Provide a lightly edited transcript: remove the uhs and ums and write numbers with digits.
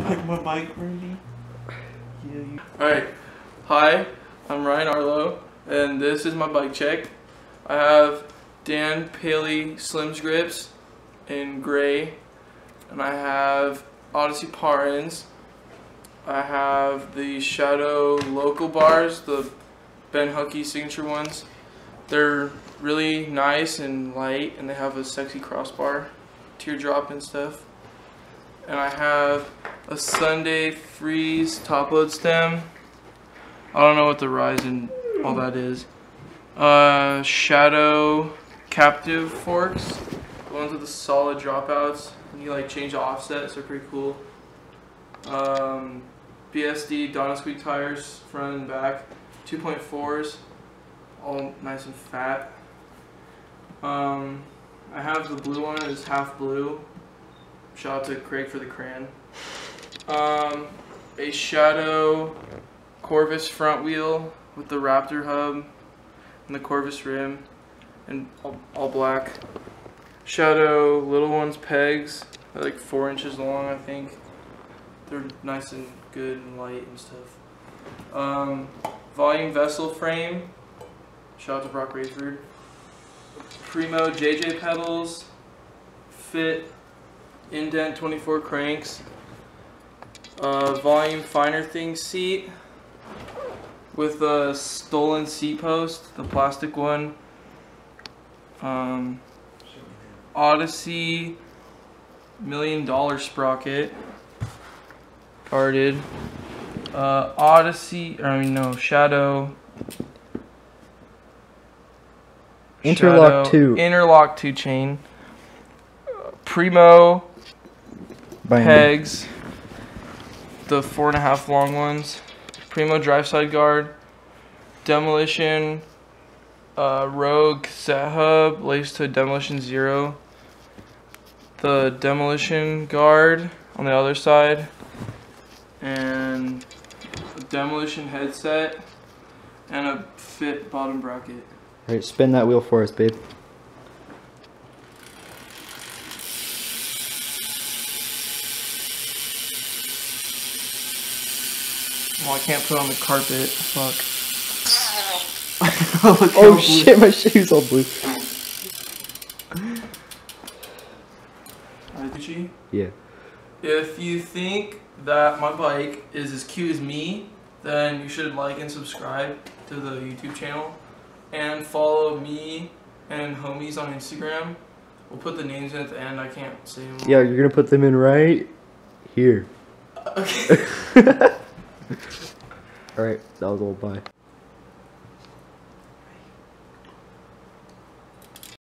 like my bike ready? Yeah. Alright, hi, I'm Ryan Arlo, and this is my bike check. I have Dan Paley Slims grips in gray, and I have Oddessy Parins. I have the Shadow local bars, the Ben Huckey signature ones. They're really nice and light, and they have a sexy crossbar, teardrop and stuff. And I have a Sunday Freeze top load stem. I don't know what the rise and all that is. Shadow captive forks, the ones with the solid dropouts. And you like change the offsets, they're pretty cool. BSD donnasqeaks tires, front and back, 2.4s, all nice and fat. I have the blue one, it's half blue. Shout out to Craig for the crayon. A Shadow Corvus front wheel with the Raptor hub and the Corvus rim, and all black. Shadow little ones pegs, they're like 4 inches long, I think. They're nice and good and light and stuff. Volume vessel frame. Shout out to Brock Rayford. Primo JJ pedals. Fit indent 24 cranks. Volume finer things seat with a stolen seat post, the plastic one. Oddessy $1 million sprocket, guarded. Shadow interlock 2 chain. Primo pegs, the 4.5 long ones. Primo drive side guard. Demolition Rogue set hub laced to Demolition 0. The Demolition guard on the other side, and a Demolition headset, and a Fit bottom bracket. Alright, spin that wheel for us, babe. Well, I can't put on the carpet. Fuck. Oh shit, my shoe's all blue. Gucci? Yeah. If you think that my bike is as cute as me, then you should like and subscribe to the YouTube channel. And follow me and homies on Instagram. We'll put the names in at the end. I can't say them all. Yeah, you're gonna put them in right here. Okay. Alright, that was all. Bye.